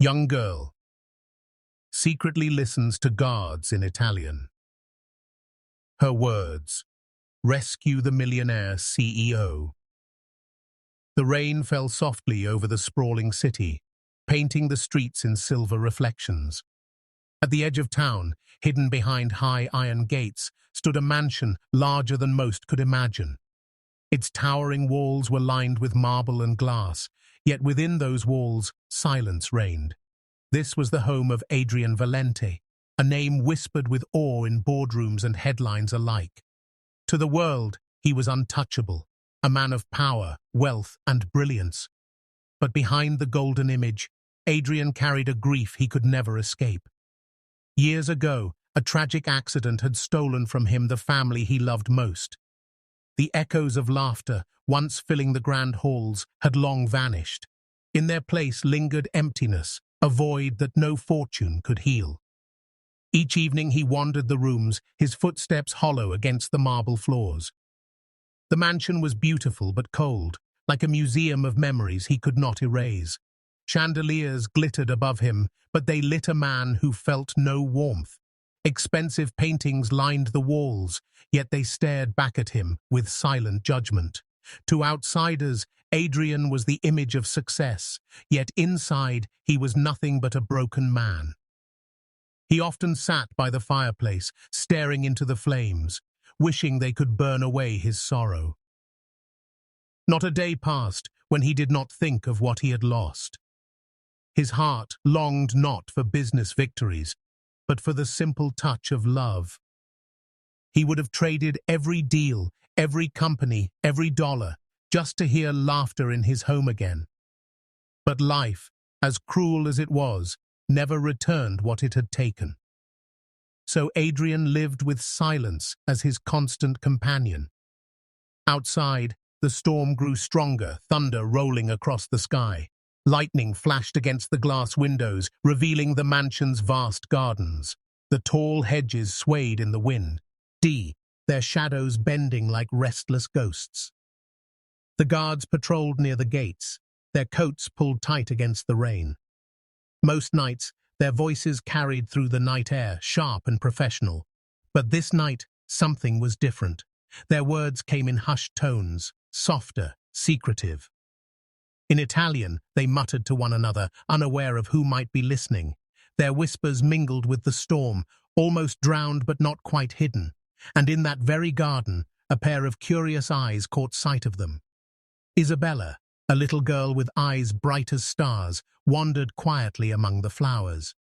Young girl. Secretly listens to guards in Italian. Her words. Rescue the millionaire CEO. The rain fell softly over the sprawling city, painting the streets in silver reflections. At the edge of town, hidden behind high iron gates, stood a mansion larger than most could imagine. Its towering walls were lined with marble and glass, yet within those walls, silence reigned. This was the home of Adrian Valente, a name whispered with awe in boardrooms and headlines alike. To the world, he was untouchable, a man of power, wealth, and brilliance. But behind the golden image, Adrian carried a grief he could never escape. Years ago, a tragic accident had stolen from him the family he loved most. The echoes of laughter, once filling the grand halls, had long vanished. In their place lingered emptiness, a void that no fortune could heal. Each evening he wandered the rooms, his footsteps hollow against the marble floors. The mansion was beautiful but cold, like a museum of memories he could not erase. Chandeliers glittered above him, but they lit a man who felt no warmth. Expensive paintings lined the walls, yet they stared back at him with silent judgment. To outsiders, Adrian was the image of success, yet inside he was nothing but a broken man. He often sat by the fireplace, staring into the flames, wishing they could burn away his sorrow. Not a day passed when he did not think of what he had lost. His heart longed not for business victories, but for the simple touch of love. He would have traded every deal, every company, every dollar, just to hear laughter in his home again. But life, as cruel as it was, never returned what it had taken. So Adrian lived with silence as his constant companion. Outside, the storm grew stronger, thunder rolling across the sky. Lightning flashed against the glass windows, revealing the mansion's vast gardens. The tall hedges swayed in the wind, their shadows bending like restless ghosts. The guards patrolled near the gates, their coats pulled tight against the rain. Most nights, their voices carried through the night air, sharp and professional. But this night, something was different. Their words came in hushed tones, softer, secretive. In Italian, they muttered to one another, unaware of who might be listening. Their whispers mingled with the storm, almost drowned but not quite hidden. And in that very garden, a pair of curious eyes caught sight of them. Isabella, a little girl with eyes bright as stars, wandered quietly among the flowers.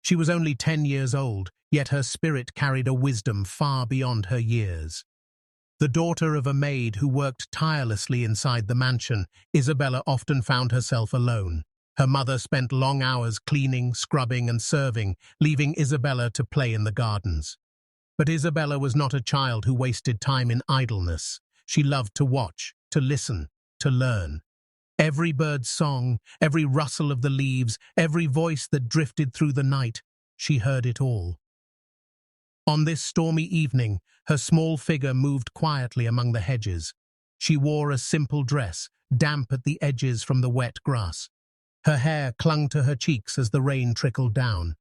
She was only 10 years old, yet her spirit carried a wisdom far beyond her years. The daughter of a maid who worked tirelessly inside the mansion, Isabella often found herself alone. Her mother spent long hours cleaning, scrubbing, and serving, leaving Isabella to play in the gardens. But Isabella was not a child who wasted time in idleness. She loved to watch, to listen, to learn. Every bird's song, every rustle of the leaves, every voice that drifted through the night, she heard it all. On this stormy evening, her small figure moved quietly among the hedges. She wore a simple dress, damp at the edges from the wet grass. Her hair clung to her cheeks as the rain trickled down.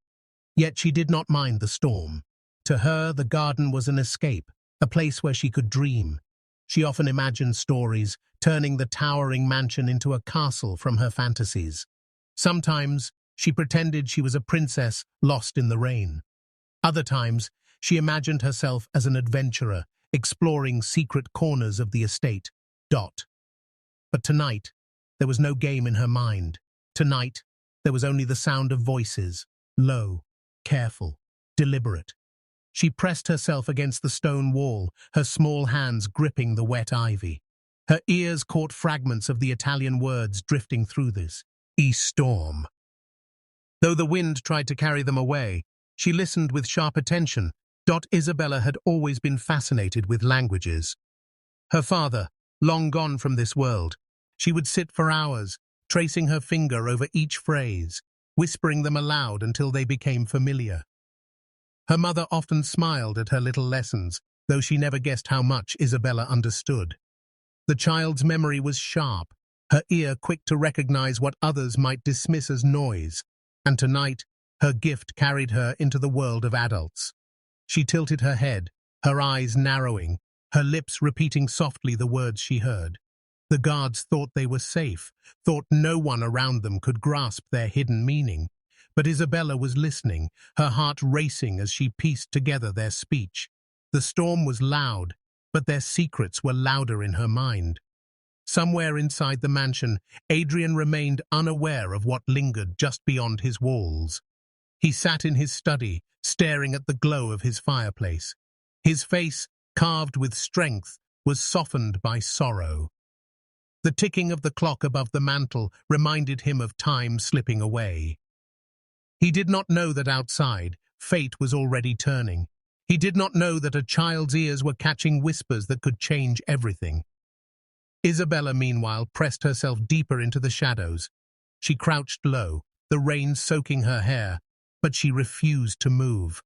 Yet she did not mind the storm. To her, the garden was an escape, a place where she could dream. She often imagined stories, turning the towering mansion into a castle from her fantasies. Sometimes, she pretended she was a princess lost in the rain. Other times, she imagined herself as an adventurer, exploring secret corners of the estate. But tonight, there was no game in her mind. Tonight, there was only the sound of voices, low, careful, deliberate. She pressed herself against the stone wall, her small hands gripping the wet ivy. Her ears caught fragments of the Italian words drifting through this storm. Though the wind tried to carry them away, she listened with sharp attention. Isabella had always been fascinated with languages. Her father, long gone from this world, she would sit for hours, tracing her finger over each phrase, whispering them aloud until they became familiar. Her mother often smiled at her little lessons, though she never guessed how much Isabella understood. The child's memory was sharp, her ear quick to recognize what others might dismiss as noise. And tonight, her gift carried her into the world of adults. She tilted her head, her eyes narrowing, her lips repeating softly the words she heard. The guards thought they were safe, thought no one around them could grasp their hidden meaning. But Isabella was listening, her heart racing as she pieced together their speech. The storm was loud, but their secrets were louder in her mind. Somewhere inside the mansion, Adrian remained unaware of what lingered just beyond his walls. He sat in his study, staring at the glow of his fireplace. His face, carved with strength, was softened by sorrow. The ticking of the clock above the mantel reminded him of time slipping away. He did not know that outside, fate was already turning. He did not know that a child's ears were catching whispers that could change everything. Isabella, meanwhile, pressed herself deeper into the shadows. She crouched low, the rain soaking her hair, but she refused to move.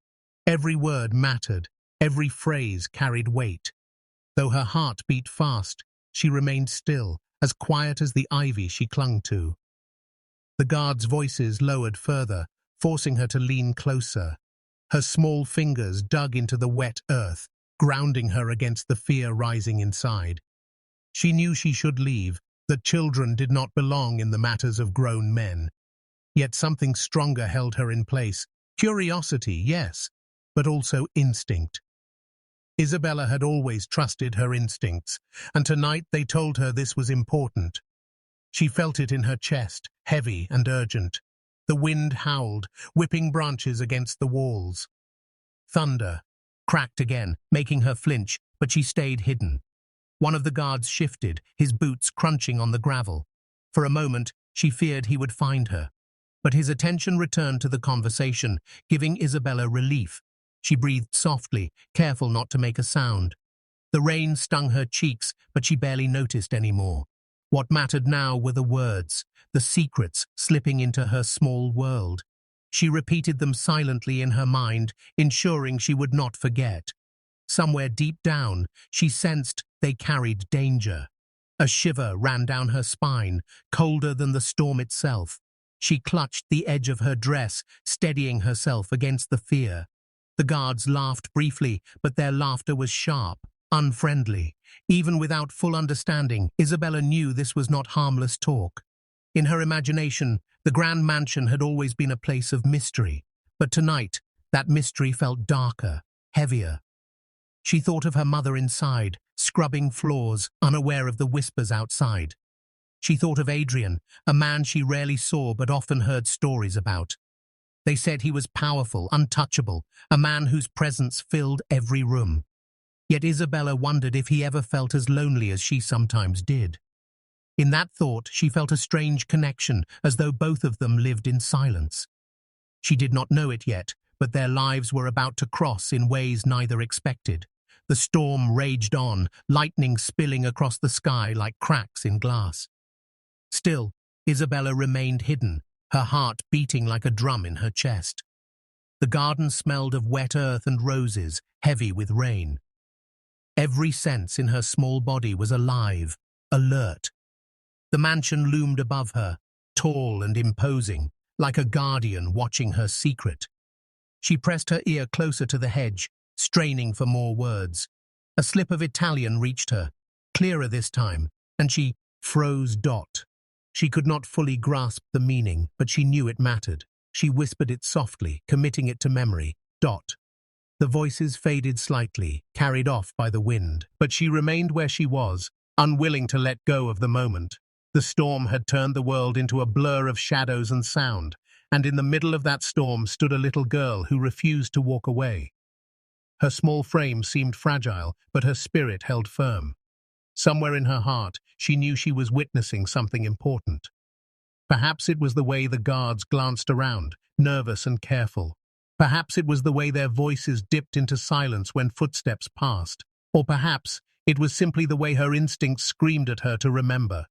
Every word mattered, every phrase carried weight. Though her heart beat fast, she remained still, as quiet as the ivy she clung to. The guards' voices lowered further, forcing her to lean closer. Her small fingers dug into the wet earth, grounding her against the fear rising inside. She knew she should leave, that children did not belong in the matters of grown men. Yet something stronger held her in place. Curiosity, yes, but also instinct. Isabella had always trusted her instincts, and tonight they told her this was important. She felt it in her chest, heavy and urgent. The wind howled, whipping branches against the walls. Thunder cracked again, making her flinch, but she stayed hidden. One of the guards shifted, his boots crunching on the gravel. For a moment, she feared he would find her. But his attention returned to the conversation, giving Isabella relief. She breathed softly, careful not to make a sound. The rain stung her cheeks, but she barely noticed anymore. What mattered now were the words, the secrets slipping into her small world. She repeated them silently in her mind, ensuring she would not forget. Somewhere deep down, she sensed they carried danger. A shiver ran down her spine, colder than the storm itself. She clutched the edge of her dress, steadying herself against the fear. The guards laughed briefly, but their laughter was sharp, unfriendly. Even without full understanding, Isabella knew this was not harmless talk. In her imagination, the grand mansion had always been a place of mystery, but tonight, that mystery felt darker, heavier. She thought of her mother inside, scrubbing floors, unaware of the whispers outside. She thought of Adrian, a man she rarely saw but often heard stories about. They said he was powerful, untouchable, a man whose presence filled every room. Yet Isabella wondered if he ever felt as lonely as she sometimes did. In that thought, she felt a strange connection, as though both of them lived in silence. She did not know it yet, but their lives were about to cross in ways neither expected. The storm raged on, lightning spilling across the sky like cracks in glass. Still, Isabella remained hidden, her heart beating like a drum in her chest. The garden smelled of wet earth and roses, heavy with rain. Every sense in her small body was alive, alert. The mansion loomed above her, tall and imposing, like a guardian watching her secret. She pressed her ear closer to the hedge, straining for more words. A slip of Italian reached her, clearer this time, and she froze. She could not fully grasp the meaning, but she knew it mattered. She whispered it softly, committing it to memory. The voices faded slightly, carried off by the wind, but she remained where she was, unwilling to let go of the moment. The storm had turned the world into a blur of shadows and sound, and in the middle of that storm stood a little girl who refused to walk away. Her small frame seemed fragile, but her spirit held firm. Somewhere in her heart, she knew she was witnessing something important. Perhaps it was the way the guards glanced around, nervous and careful. Perhaps it was the way their voices dipped into silence when footsteps passed. Or perhaps it was simply the way her instincts screamed at her to remember.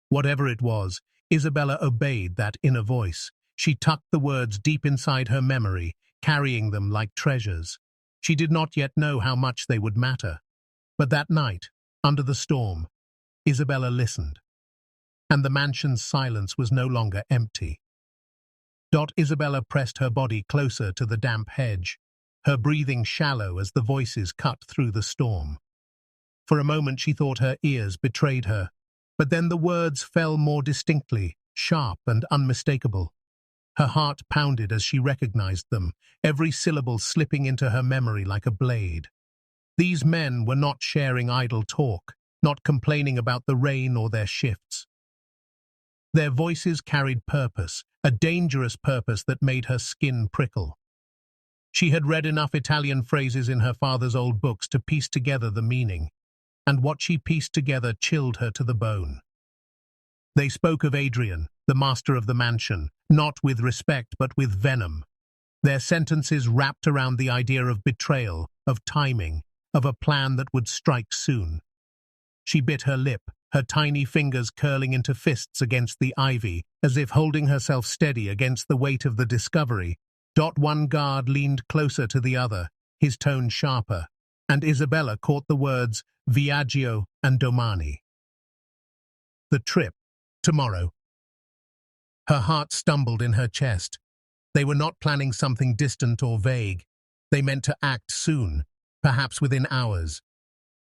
Whatever it was, Isabella obeyed that inner voice. She tucked the words deep inside her memory, carrying them like treasures. She did not yet know how much they would matter. But that night, under the storm, Isabella listened. And the mansion's silence was no longer empty. Isabella pressed her body closer to the damp hedge, her breathing shallow as the voices cut through the storm. For a moment she thought her ears betrayed her, but then the words fell more distinctly, sharp and unmistakable. Her heart pounded as she recognized them, every syllable slipping into her memory like a blade. These men were not sharing idle talk, not complaining about the rain or their shifts. Their voices carried purpose, a dangerous purpose that made her skin prickle. She had read enough Italian phrases in her father's old books to piece together the meaning, and what she pieced together chilled her to the bone. They spoke of Adrian, the master of the mansion, not with respect but with venom. Their sentences wrapped around the idea of betrayal, of timing, of a plan that would strike soon. She bit her lip, her tiny fingers curling into fists against the ivy, as if holding herself steady against the weight of the discovery. One guard leaned closer to the other, his tone sharper, and Isabella caught the words Viaggio and Domani. The trip, tomorrow. Her heart stumbled in her chest. They were not planning something distant or vague. They meant to act soon, perhaps within hours.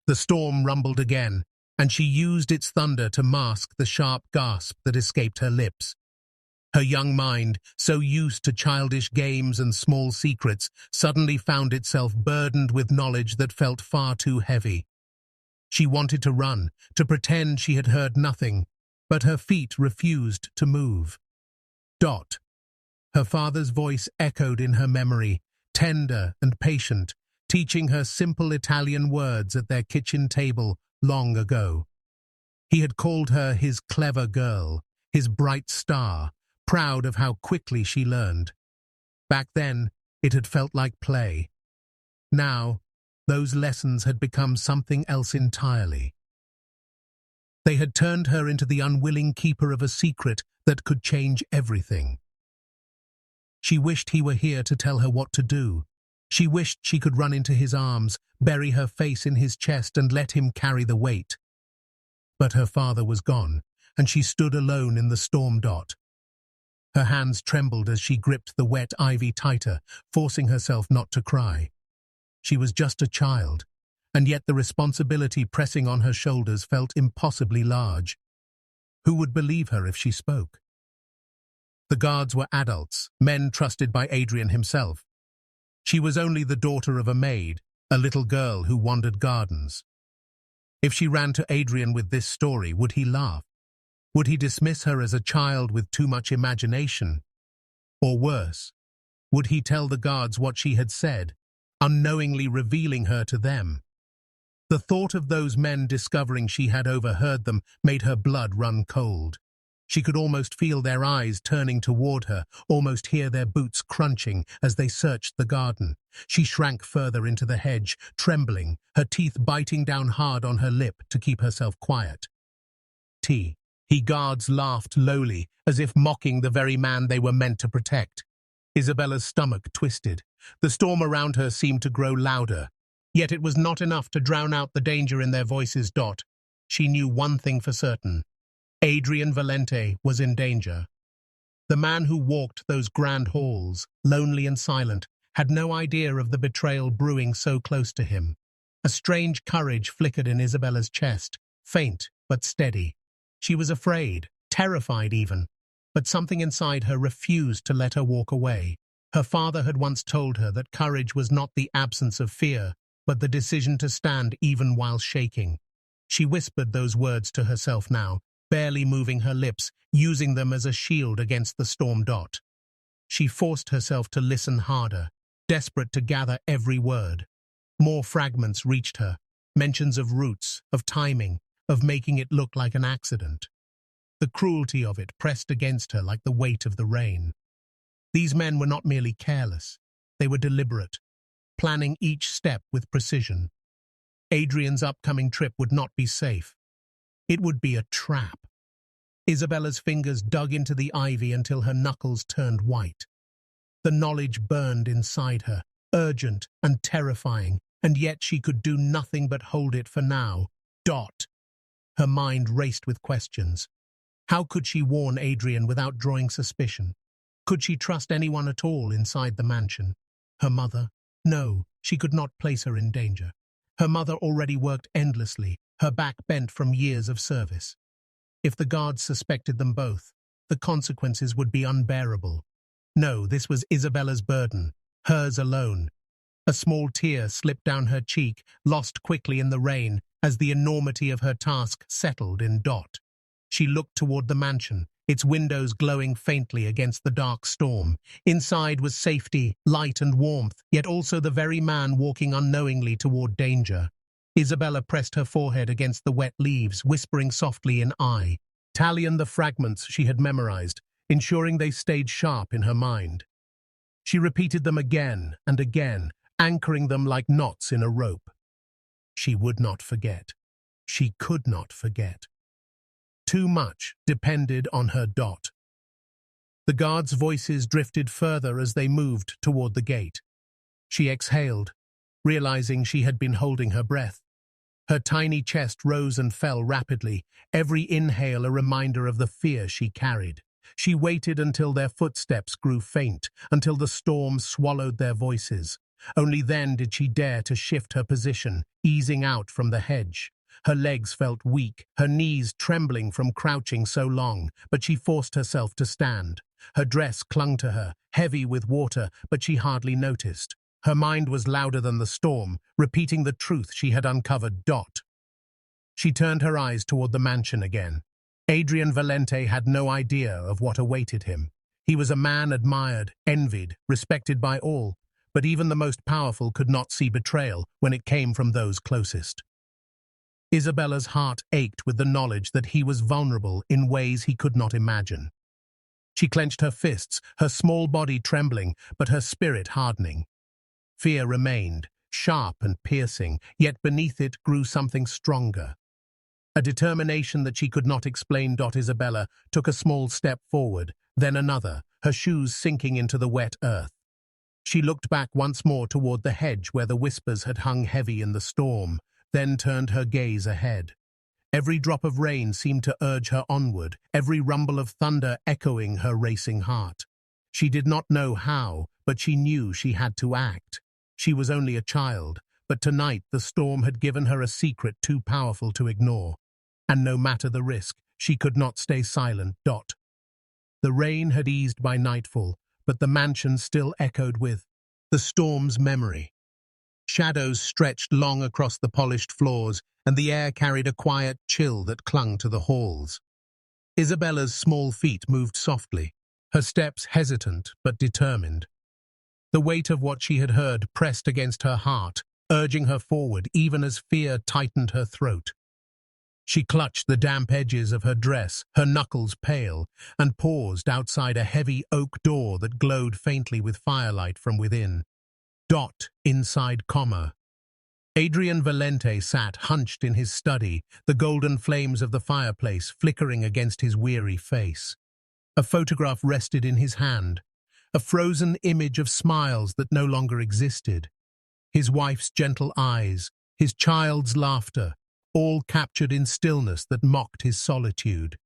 The storm rumbled again, and she used its thunder to mask the sharp gasp that escaped her lips. Her young mind, so used to childish games and small secrets, suddenly found itself burdened with knowledge that felt far too heavy. She wanted to run, to pretend she had heard nothing, but her feet refused to move. Her father's voice echoed in her memory, tender and patient, teaching her simple Italian words at their kitchen table long ago. He had called her his clever girl, his bright star, proud of how quickly she learned. Back then, it had felt like play. Now, those lessons had become something else entirely. They had turned her into the unwilling keeper of a secret that could change everything. She wished he were here to tell her what to do. She wished she could run into his arms, bury her face in his chest and let him carry the weight. But her father was gone, and she stood alone in the storm. Her hands trembled as she gripped the wet ivy tighter, forcing herself not to cry. She was just a child, and yet the responsibility pressing on her shoulders felt impossibly large. Who would believe her if she spoke? The guards were adults, men trusted by Adrian himself. She was only the daughter of a maid, a little girl who wandered gardens. If she ran to Adrian with this story, would he laugh? Would he dismiss her as a child with too much imagination? Or worse, would he tell the guards what she had said, unknowingly revealing her to them? The thought of those men discovering she had overheard them made her blood run cold. She could almost feel their eyes turning toward her, almost hear their boots crunching as they searched the garden. She shrank further into the hedge, trembling, her teeth biting down hard on her lip to keep herself quiet. He guards laughed lowly, as if mocking the very man they were meant to protect. Isabella's stomach twisted. The storm around her seemed to grow louder. Yet it was not enough to drown out the danger in their voices. She knew one thing for certain. Adrian Valente was in danger. The man who walked those grand halls, lonely and silent, had no idea of the betrayal brewing so close to him. A strange courage flickered in Isabella's chest, faint but steady. She was afraid, terrified even, but something inside her refused to let her walk away. Her father had once told her that courage was not the absence of fear, but the decision to stand even while shaking. She whispered those words to herself now, barely moving her lips, using them as a shield against the storm. She forced herself to listen harder, desperate to gather every word. More fragments reached her, mentions of roots, of timing, of making it look like an accident. The cruelty of it pressed against her like the weight of the rain. These men were not merely careless, they were deliberate, planning each step with precision. Adrian's upcoming trip would not be safe. It would be a trap. Isabella's fingers dug into the ivy until her knuckles turned white. The knowledge burned inside her, urgent and terrifying, and yet she could do nothing but hold it for now. Her mind raced with questions. How could she warn Adrian without drawing suspicion? Could she trust anyone at all inside the mansion? Her mother? No, she could not place her in danger. Her mother already worked endlessly, her back bent from years of service. If the guards suspected them both, the consequences would be unbearable. No, this was Isabella's burden, hers alone. A small tear slipped down her cheek, lost quickly in the rain, as the enormity of her task settled in Dot. She looked toward the mansion, its windows glowing faintly against the dark storm. Inside was safety, light and warmth, yet also the very man walking unknowingly toward danger. Isabella pressed her forehead against the wet leaves, whispering softly in eye, tallying the fragments she had memorized, ensuring they stayed sharp in her mind. She repeated them again and again, anchoring them like knots in a rope. She would not forget. She could not forget. Too much depended on her Dot. The guards' voices drifted further as they moved toward the gate. She exhaled, realizing she had been holding her breath. Her tiny chest rose and fell rapidly, every inhale a reminder of the fear she carried. She waited until their footsteps grew faint, until the storm swallowed their voices. Only then did she dare to shift her position, easing out from the hedge. Her legs felt weak, her knees trembling from crouching so long, but she forced herself to stand. Her dress clung to her, heavy with water, but she hardly noticed. Her mind was louder than the storm, repeating the truth she had uncovered. Dot. She turned her eyes toward the mansion again. Adrian Valente had no idea of what awaited him. He was a man admired, envied, respected by all, but even the most powerful could not see betrayal when it came from those closest. Isabella's heart ached with the knowledge that he was vulnerable in ways he could not imagine. She clenched her fists, her small body trembling, but her spirit hardening. Fear remained, sharp and piercing, yet beneath it grew something stronger. A determination that she could not explain. Isabella took a small step forward, then another, her shoes sinking into the wet earth. She looked back once more toward the hedge where the whispers had hung heavy in the storm, then turned her gaze ahead. Every drop of rain seemed to urge her onward, every rumble of thunder echoing her racing heart. She did not know how, but she knew she had to act. She was only a child, but tonight the storm had given her a secret too powerful to ignore. And no matter the risk, she could not stay silent. The rain had eased by nightfall, but the mansion still echoed with the storm's memory. Shadows stretched long across the polished floors, and the air carried a quiet chill that clung to the halls. Isabella's small feet moved softly, her steps hesitant but determined. The weight of what she had heard pressed against her heart, urging her forward even as fear tightened her throat. She clutched the damp edges of her dress, her knuckles pale, and paused outside a heavy oak door that glowed faintly with firelight from within. Inside. Adrian Valente sat hunched in his study, the golden flames of the fireplace flickering against his weary face. A photograph rested in his hand, a frozen image of smiles that no longer existed. His wife's gentle eyes, his child's laughter, all captured in stillness that mocked his solitude.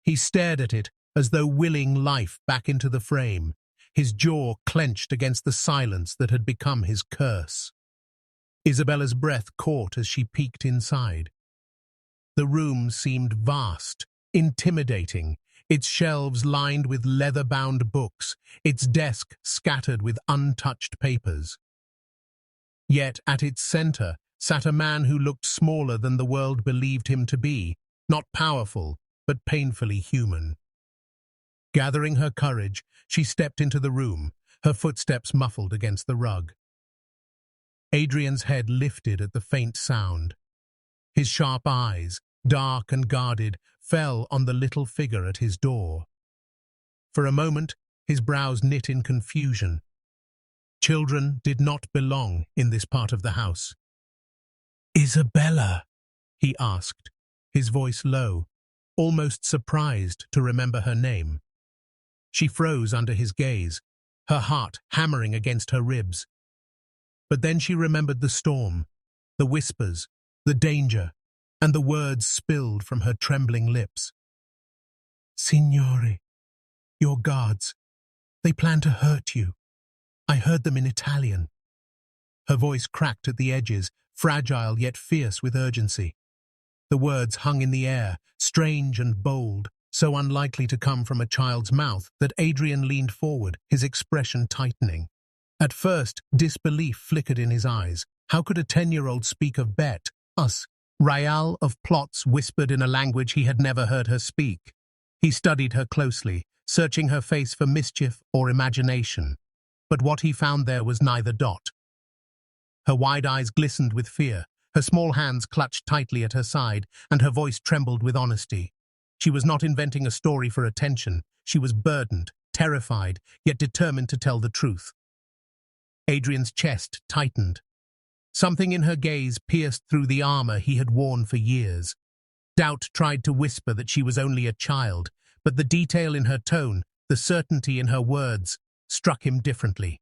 He stared at it as though willing life back into the frame, his jaw clenched against the silence that had become his curse. Isabella's breath caught as she peeked inside. The room seemed vast, intimidating, its shelves lined with leather-bound books, its desk scattered with untouched papers. Yet at its center sat a man who looked smaller than the world believed him to be, not powerful, but painfully human. Gathering her courage, she stepped into the room, her footsteps muffled against the rug. Adrian's head lifted at the faint sound. His sharp eyes, dark and guarded, fell on the little figure at his door. For a moment, his brows knit in confusion. Children did not belong in this part of the house. "Isabella?" he asked, his voice low, almost surprised to remember her name. She froze under his gaze, her heart hammering against her ribs. But then she remembered the storm, the whispers, the danger, and the words spilled from her trembling lips. "Signore, your guards, They plan to hurt you. I heard them in Italian. Her voice cracked at the edges, fragile yet fierce with urgency. The words hung in the air, strange and bold, so unlikely to come from a child's mouth that Adrian leaned forward, his expression tightening. At first, disbelief flickered in his eyes. How could a 10-year-old speak of bet, us, Rial of plots whispered in a language he had never heard her speak? He studied her closely, searching her face for mischief or imagination. But what he found there was neither. Her wide eyes glistened with fear, her small hands clutched tightly at her side, and her voice trembled with honesty. She was not inventing a story for attention. She was burdened, terrified, yet determined to tell the truth. Adrian's chest tightened. Something in her gaze pierced through the armor he had worn for years. Doubt tried to whisper that she was only a child, but the detail in her tone, the certainty in her words, struck him differently.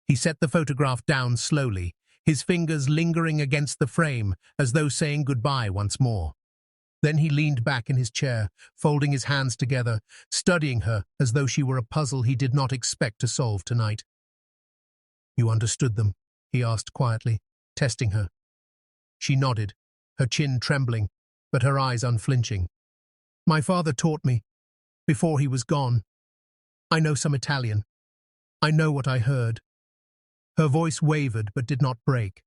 He set the photograph down slowly, his fingers lingering against the frame as though saying goodbye once more. Then he leaned back in his chair, folding his hands together, studying her as though she were a puzzle he did not expect to solve tonight. You understood them, he asked quietly, testing her. She nodded, her chin trembling, but her eyes unflinching. My father taught me, before he was gone. I know some Italian. I know what I heard. Her voice wavered but did not break,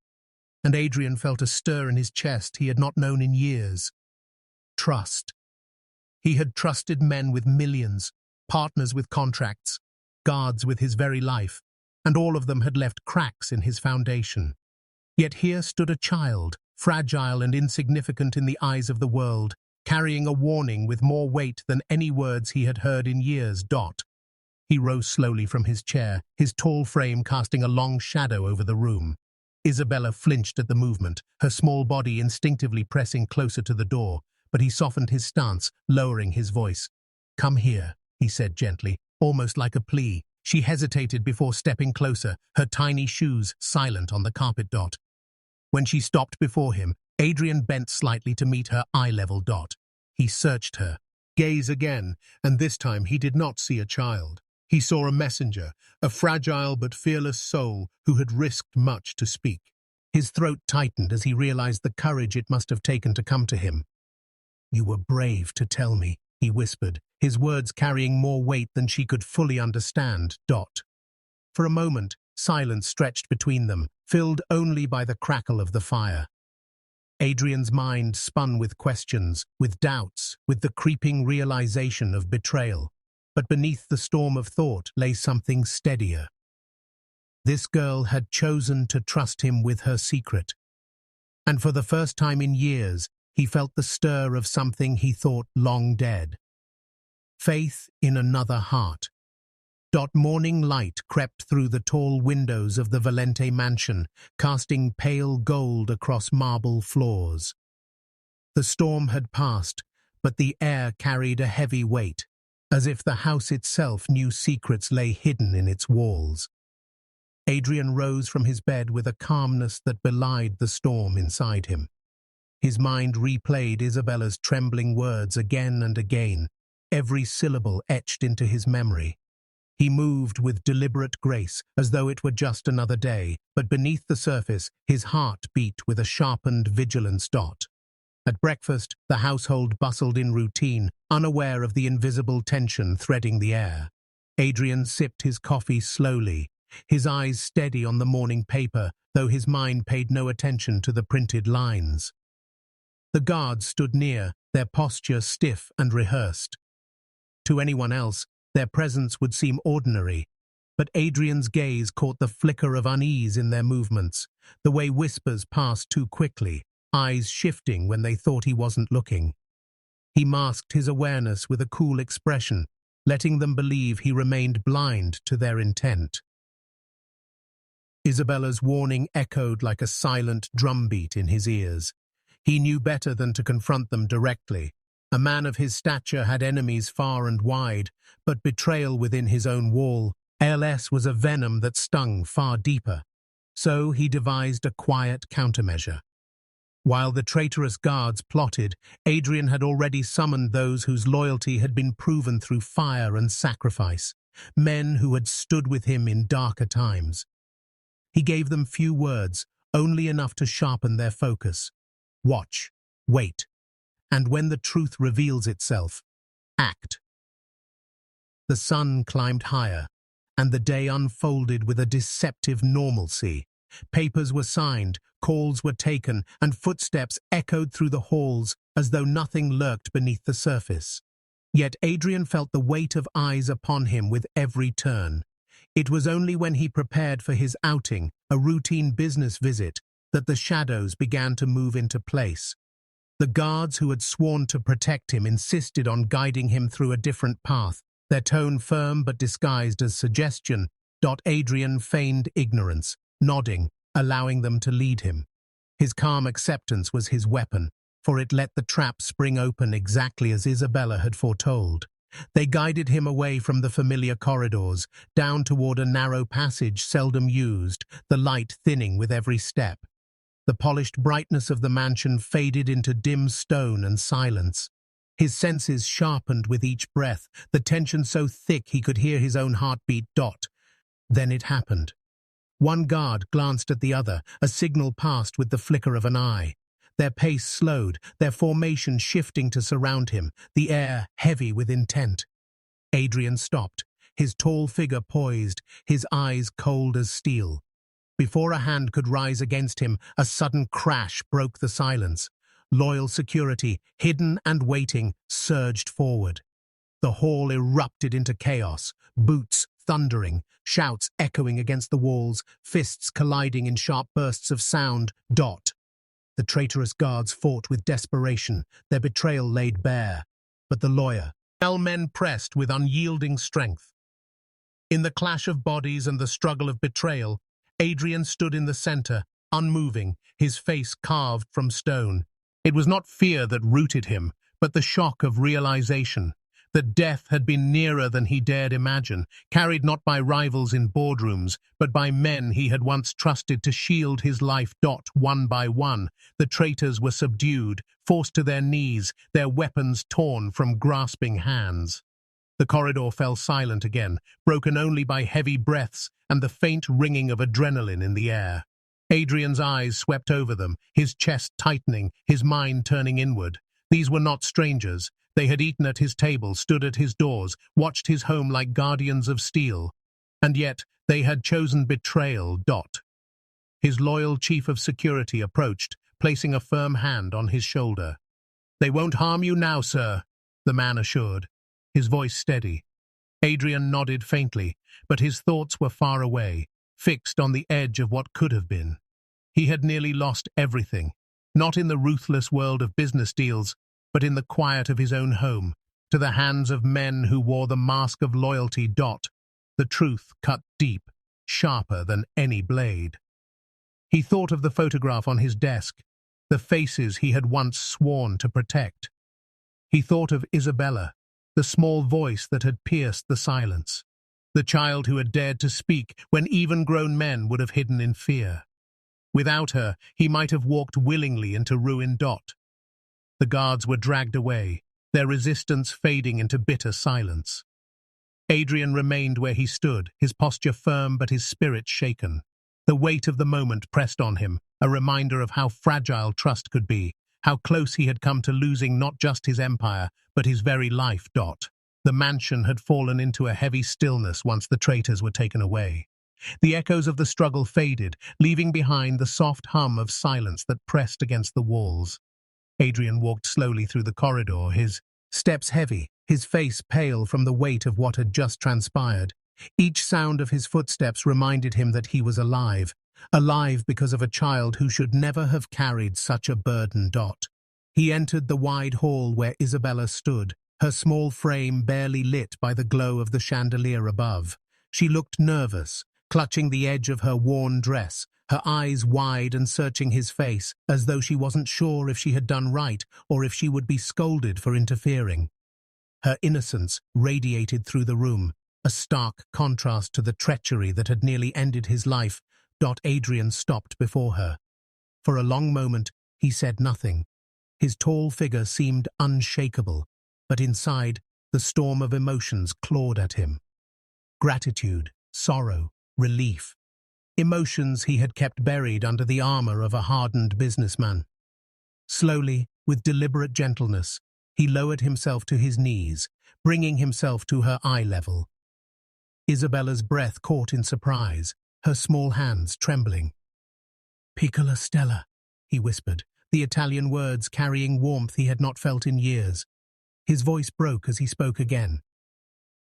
and Adrian felt a stir in his chest he had not known in years. Trust. He had trusted men with millions, partners with contracts, guards with his very life, and all of them had left cracks in his foundation. Yet here stood a child, fragile and insignificant in the eyes of the world, carrying a warning with more weight than any words he had heard in years. He rose slowly from his chair, his tall frame casting a long shadow over the room. Isabella flinched at the movement, her small body instinctively pressing closer to the door, but he softened his stance, lowering his voice. Come here, he said gently, almost like a plea. She hesitated before stepping closer, her tiny shoes silent on the carpet. When she stopped before him, Adrian bent slightly to meet her eye-level. He searched her, gaze again, and this time he did not see a child. He saw a messenger, a fragile but fearless soul who had risked much to speak. His throat tightened as he realized the courage it must have taken to come to him. You were brave to tell me, he whispered, his words carrying more weight than she could fully understand. For a moment, silence stretched between them, filled only by the crackle of the fire. Adrian's mind spun with questions, with doubts, with the creeping realization of betrayal. But beneath the storm of thought lay something steadier. This girl had chosen to trust him with her secret. And for the first time in years, he felt the stir of something he thought long dead. Faith in another heart. Morning light crept through the tall windows of the Valente mansion, casting pale gold across marble floors. The storm had passed, but the air carried a heavy weight, as if the house itself knew secrets lay hidden in its walls. Adrian rose from his bed with a calmness that belied the storm inside him. His mind replayed Isabella's trembling words again and again, every syllable etched into his memory. He moved with deliberate grace, as though it were just another day, but beneath the surface, his heart beat with a sharpened vigilance. At breakfast, the household bustled in routine, unaware of the invisible tension threading the air. Adrian sipped his coffee slowly, his eyes steady on the morning paper, though his mind paid no attention to the printed lines. The guards stood near, their posture stiff and rehearsed. To anyone else, their presence would seem ordinary, but Adrian's gaze caught the flicker of unease in their movements, the way whispers passed too quickly, eyes shifting when they thought he wasn't looking. He masked his awareness with a cool expression, letting them believe he remained blind to their intent. Isabella's warning echoed like a silent drumbeat in his ears. He knew better than to confront them directly. A man of his stature had enemies far and wide, but betrayal within his own walls was a venom that stung far deeper. So he devised a quiet countermeasure. While the traitorous guards plotted, Adrian had already summoned those whose loyalty had been proven through fire and sacrifice, men who had stood with him in darker times. He gave them few words, only enough to sharpen their focus. Watch, wait, and when the truth reveals itself, act. The sun climbed higher, and the day unfolded with a deceptive normalcy. Papers were signed, calls were taken, and footsteps echoed through the halls as though nothing lurked beneath the surface. Yet Adrian felt the weight of eyes upon him with every turn. It was only when he prepared for his outing, a routine business visit, that the shadows began to move into place. The guards who had sworn to protect him insisted on guiding him through a different path, their tone firm but disguised as suggestion. Adrian feigned ignorance, nodding, allowing them to lead him. His calm acceptance was his weapon, for it let the trap spring open exactly as Isabella had foretold. They guided him away from the familiar corridors, down toward a narrow passage seldom used, the light thinning with every step. The polished brightness of the mansion faded into dim stone and silence. His senses sharpened with each breath, the tension so thick he could hear his own heartbeat. Then it happened. One guard glanced at the other, a signal passed with the flicker of an eye. Their pace slowed, their formation shifting to surround him, the air heavy with intent. Adrian stopped, his tall figure poised, his eyes cold as steel. Before a hand could rise against him, a sudden crash broke the silence. Loyal security, hidden and waiting, surged forward. The hall erupted into chaos, boots thundering, shouts echoing against the walls, fists colliding in sharp bursts of sound. The traitorous guards fought with desperation, their betrayal laid bare. But the men pressed with unyielding strength. In the clash of bodies and the struggle of betrayal, Adrian stood in the center, unmoving, his face carved from stone. It was not fear that rooted him, but the shock of realization that death had been nearer than he dared imagine, carried not by rivals in boardrooms, but by men he had once trusted to shield his life. One by one, the traitors were subdued, forced to their knees, their weapons torn from grasping hands. The corridor fell silent again, broken only by heavy breaths and the faint ringing of adrenaline in the air. Adrian's eyes swept over them, his chest tightening, his mind turning inward. These were not strangers. They had eaten at his table, stood at his doors, watched his home like guardians of steel. And yet they had chosen betrayal. His loyal chief of security approached, placing a firm hand on his shoulder. "They won't harm you now, sir," the man assured, his voice steady. Adrian nodded faintly, but his thoughts were far away, fixed on the edge of what could have been. He had nearly lost everything, not in the ruthless world of business deals, but in the quiet of his own home, to the hands of men who wore the mask of loyalty. The truth cut deep, sharper than any blade. He thought of the photograph on his desk, the faces he had once sworn to protect. He thought of Isabella, the small voice that had pierced the silence, the child who had dared to speak when even grown men would have hidden in fear. Without her, he might have walked willingly into ruin. The guards were dragged away, their resistance fading into bitter silence. Adrian remained where he stood, his posture firm but his spirit shaken. The weight of the moment pressed on him, a reminder of how fragile trust could be, how close he had come to losing not just his empire, but his very life. The mansion had fallen into a heavy stillness once the traitors were taken away. The echoes of the struggle faded, leaving behind the soft hum of silence that pressed against the walls. Adrian walked slowly through the corridor, his steps heavy, his face pale from the weight of what had just transpired. Each sound of his footsteps reminded him that he was alive, alive because of a child who should never have carried such a burden. He entered the wide hall where Isabella stood, her small frame barely lit by the glow of the chandelier above. She looked nervous, clutching the edge of her worn dress, her eyes wide and searching his face, as though she wasn't sure if she had done right or if she would be scolded for interfering. Her innocence radiated through the room, a stark contrast to the treachery that had nearly ended his life. Adrian stopped before her. For a long moment, He said nothing. His tall figure seemed unshakable, but inside, the storm of emotions clawed at him. Gratitude, sorrow, relief. Emotions he had kept buried under the armor of a hardened businessman. Slowly, with deliberate gentleness, he lowered himself to his knees, bringing himself to her eye level. Isabella's breath caught in surprise, her small hands trembling. "Piccola Stella," he whispered, the Italian words carrying warmth he had not felt in years. His voice broke as he spoke again.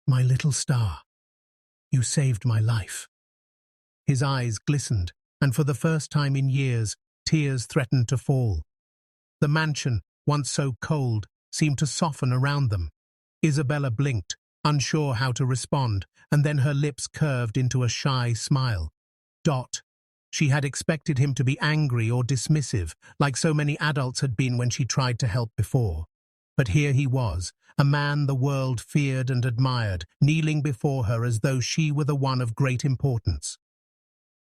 "My little star, you saved my life." His eyes glistened, and for the first time in years, tears threatened to fall. The mansion, once so cold, seemed to soften around them. Isabella blinked, unsure how to respond, and then her lips curved into a shy smile. She had expected him to be angry or dismissive, like so many adults had been when she tried to help before. But here he was, a man the world feared and admired, kneeling before her as though she were the one of great importance.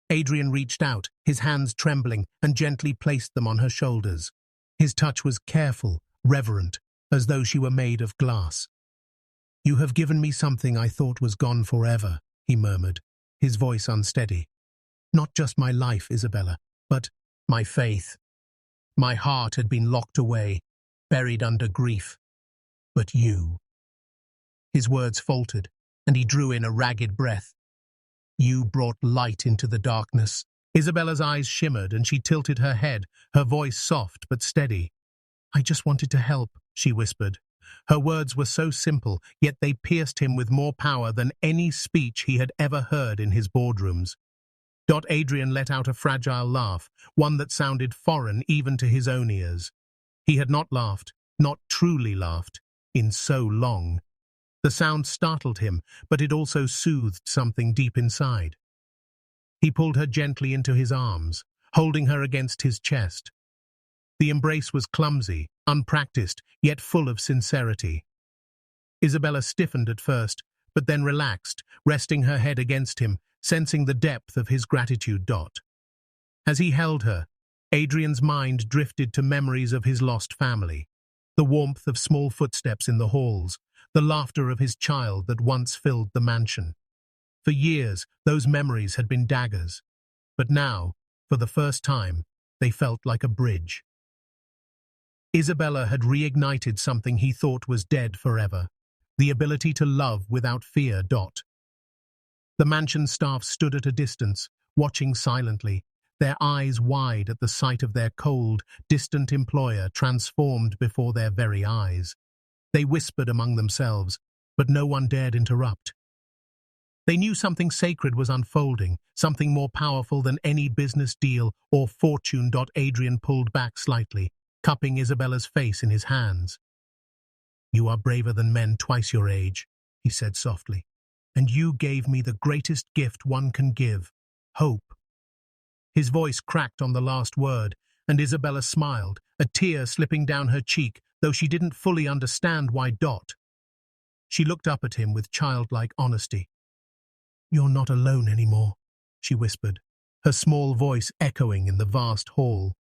Adrian reached out, his hands trembling, and gently placed them on her shoulders. His touch was careful, reverent, as though she were made of glass. "You have given me something I thought was gone forever," he murmured, his voice unsteady. "Not just my life, Isabella, but my faith. My heart had been locked away, buried under grief. But you." His words faltered, and he drew in a ragged breath. "You brought light into the darkness." Isabella's eyes shimmered, and she tilted her head, her voice soft but steady. "I just wanted to help," she whispered. Her words were so simple, yet they pierced him with more power than any speech he had ever heard in his boardrooms. Adrian let out a fragile laugh, one that sounded foreign even to his own ears. He had not laughed, not truly laughed, in so long. The sound startled him, but it also soothed something deep inside. He pulled her gently into his arms, holding her against his chest. The embrace was clumsy, unpracticed, yet full of sincerity. Isabella stiffened at first, but then relaxed, resting her head against him, sensing the depth of his gratitude. As he held her, Adrian's mind drifted to memories of his lost family, the warmth of small footsteps in the halls, the laughter of his child that once filled the mansion. For years, those memories had been daggers, but now, for the first time, they felt like a bridge. Isabella had reignited something he thought was dead forever, the ability to love without fear. The mansion staff stood at a distance, watching silently, their eyes wide at the sight of their cold, distant employer transformed before their very eyes. They whispered among themselves, but no one dared interrupt. They knew something sacred was unfolding, something more powerful than any business deal or fortune. Adrian pulled back slightly, cupping Isabella's face in his hands. "You are braver than men twice your age," he said softly. "And you gave me the greatest gift one can give, hope." His voice cracked on the last word, and Isabella smiled, a tear slipping down her cheek, though she didn't fully understand why. She looked up at him with childlike honesty. "You're not alone anymore," she whispered, her small voice echoing in the vast hall.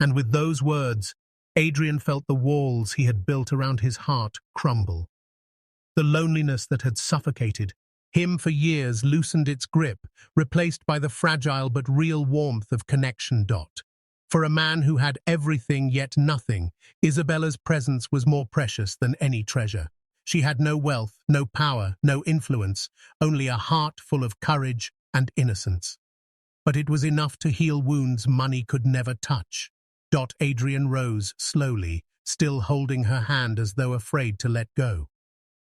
And with those words, Adrian felt the walls he had built around his heart crumble. The loneliness that had suffocated him for years loosened its grip, replaced by the fragile but real warmth of connection. For a man who had everything yet nothing, Isabella's presence was more precious than any treasure. She had no wealth, no power, no influence, only a heart full of courage and innocence. But it was enough to heal wounds money could never touch. Adrian rose slowly, still holding her hand as though afraid to let go.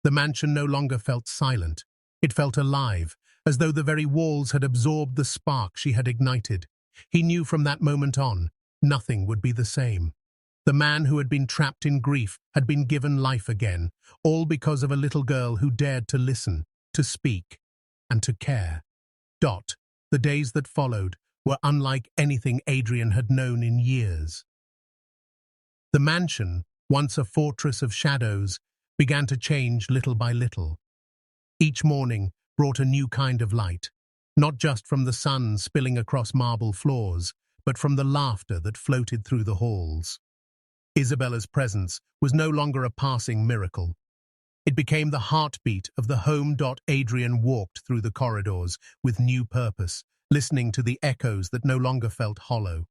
The mansion no longer felt silent. It felt alive, as though the very walls had absorbed the spark she had ignited. He knew from that moment on, nothing would be the same. The man who had been trapped in grief had been given life again, all because of a little girl who dared to listen, to speak, and to care. The days that followed were unlike anything Adrian had known in years. The mansion, once a fortress of shadows, began to change little by little. Each morning brought a new kind of light, not just from the sun spilling across marble floors, but from the laughter that floated through the halls. Isabella's presence was no longer a passing miracle. It became the heartbeat of the home. Adrian walked through the corridors with new purpose, listening to the echoes that no longer felt hollow.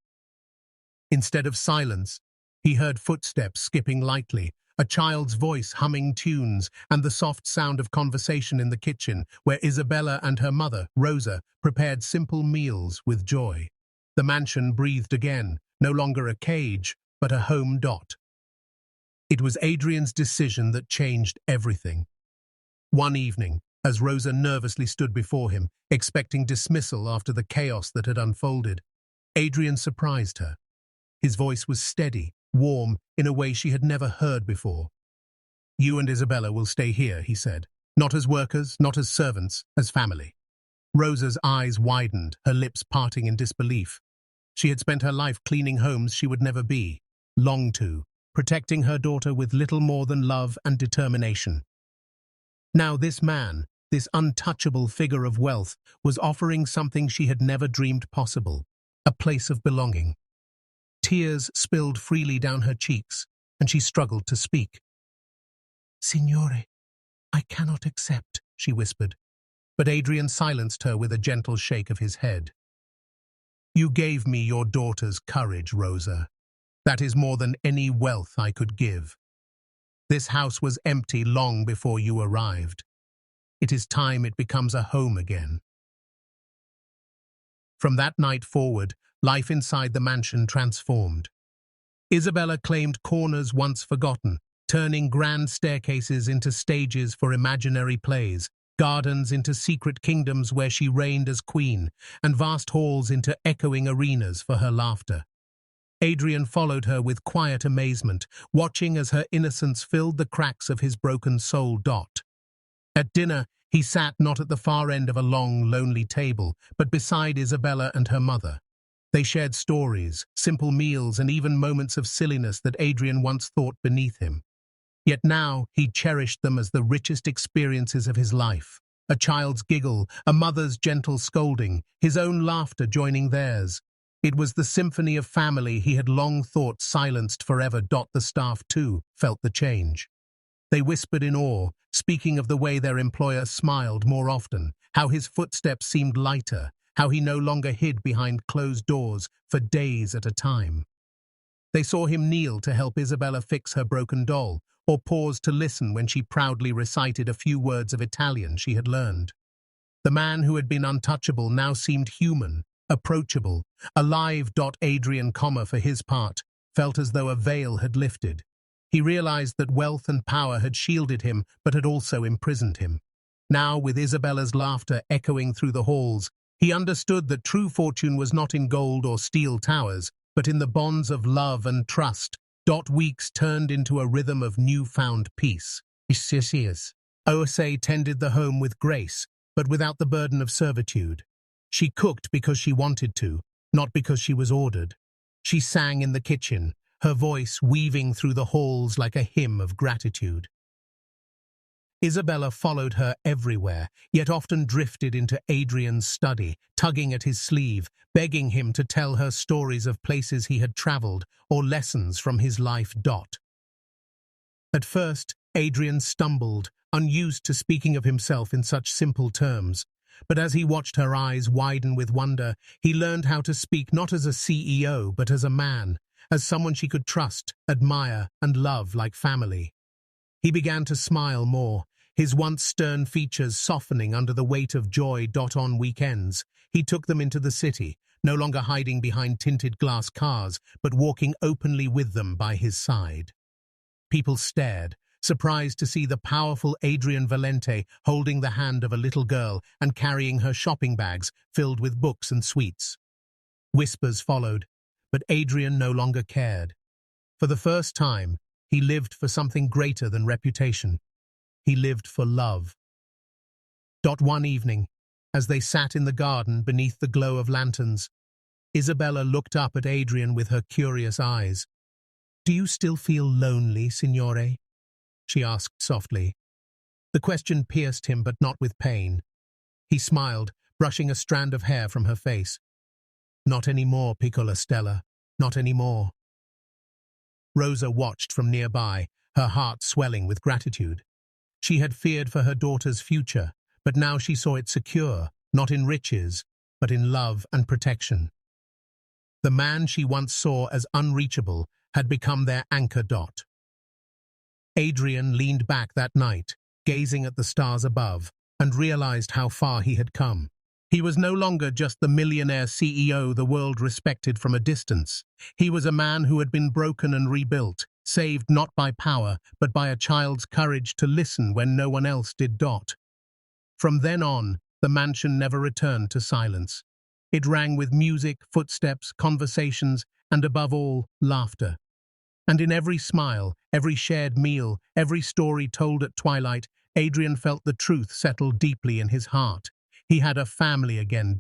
Instead of silence, he heard footsteps skipping lightly, a child's voice humming tunes, and the soft sound of conversation in the kitchen, where Isabella and her mother, Rosa, prepared simple meals with joy. The mansion breathed again, no longer a cage, but a home. It was Adrian's decision that changed everything. One evening, as Rosa nervously stood before him, expecting dismissal after the chaos that had unfolded, Adrian surprised her. His voice was steady, warm, in a way she had never heard before. "You and Isabella will stay here," he said. "Not as workers, not as servants, as family." Rosa's eyes widened, her lips parting in disbelief. She had spent her life cleaning homes she would never be, longed to, protecting her daughter with little more than love and determination. Now this man, this untouchable figure of wealth, was offering something she had never dreamed possible, a place of belonging. Tears spilled freely down her cheeks, and she struggled to speak. "Signore, I cannot accept," she whispered, but Adrian silenced her with a gentle shake of his head. "You gave me your daughter's courage, Rosa. That is more than any wealth I could give. This house was empty long before you arrived. It is time it becomes a home again." From that night forward, life inside the mansion transformed. Isabella claimed corners once forgotten, turning grand staircases into stages for imaginary plays, gardens into secret kingdoms where she reigned as queen, and vast halls into echoing arenas for her laughter. Adrian followed her with quiet amazement, watching as her innocence filled the cracks of his broken soul. At dinner, he sat not at the far end of a long, lonely table, but beside Isabella and her mother. They shared stories, simple meals, and even moments of silliness that Adrian once thought beneath him. Yet now he cherished them as the richest experiences of his life. A child's giggle, a mother's gentle scolding, his own laughter joining theirs. It was the symphony of family he had long thought silenced forever. The staff, too, felt the change. They whispered in awe, speaking of the way their employer smiled more often, how his footsteps seemed lighter, how he no longer hid behind closed doors for days at a time. They saw him kneel to help Isabella fix her broken doll, or pause to listen when she proudly recited a few words of Italian she had learned. The man who had been untouchable now seemed human, approachable, alive. Adrian, for his part, felt as though a veil had lifted. He realized that wealth and power had shielded him, but had also imprisoned him. Now, with Isabella's laughter echoing through the halls, he understood that true fortune was not in gold or steel towers, but in the bonds of love and trust. Weeks turned into a rhythm of newfound peace. Osa tended the home with grace, but without the burden of servitude. She cooked because she wanted to, not because she was ordered. She sang in the kitchen, her voice weaving through the halls like a hymn of gratitude. Isabella followed her everywhere, yet often drifted into Adrian's study, tugging at his sleeve, begging him to tell her stories of places he had traveled or lessons from his life. At first, Adrian stumbled, unused to speaking of himself in such simple terms. But as he watched her eyes widen with wonder, he learned how to speak not as a CEO, but as a man, as someone she could trust, admire, and love like family. He began to smile more, his once stern features softening under the weight of joy. On weekends, he took them into the city, no longer hiding behind tinted glass cars, but walking openly with them by his side. People stared, surprised to see the powerful Adrian Valente holding the hand of a little girl and carrying her shopping bags filled with books and sweets. Whispers followed, but Adrian no longer cared. For the first time, he lived for something greater than reputation. He lived for love. One evening, as they sat in the garden beneath the glow of lanterns, Isabella looked up at Adrian with her curious eyes. "Do you still feel lonely, signore?" she asked softly. The question pierced him, but not with pain. He smiled, brushing a strand of hair from her face. Not anymore, piccola Stella, not anymore. Rosa watched from nearby, her heart swelling with gratitude. She had feared for her daughter's future, but now she saw it secure, not in riches, but in love and protection. The man she once saw as unreachable had become their anchor dot. Adrian leaned back that night, gazing at the stars above, and realized how far he had come. He was no longer just the millionaire CEO the world respected from a distance. He was a man who had been broken and rebuilt, saved not by power, but by a child's courage to listen when no one else did. From then on, the mansion never returned to silence. It rang with music, footsteps, conversations, and above all, laughter. And in every smile, every shared meal, every story told at twilight, Adrian felt the truth settle deeply in his heart. He had a family again.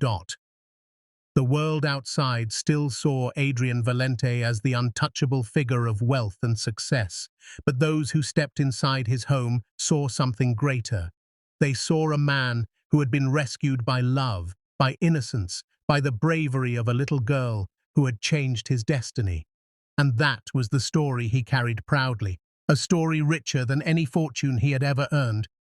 The world outside still saw Adrian Valente as the untouchable figure of wealth and success, but those who stepped inside his home saw something greater. They saw a man who had been rescued by love, by innocence, by the bravery of a little girl who had changed his destiny. And that was the story he carried proudly, a story richer than any fortune he had ever earned,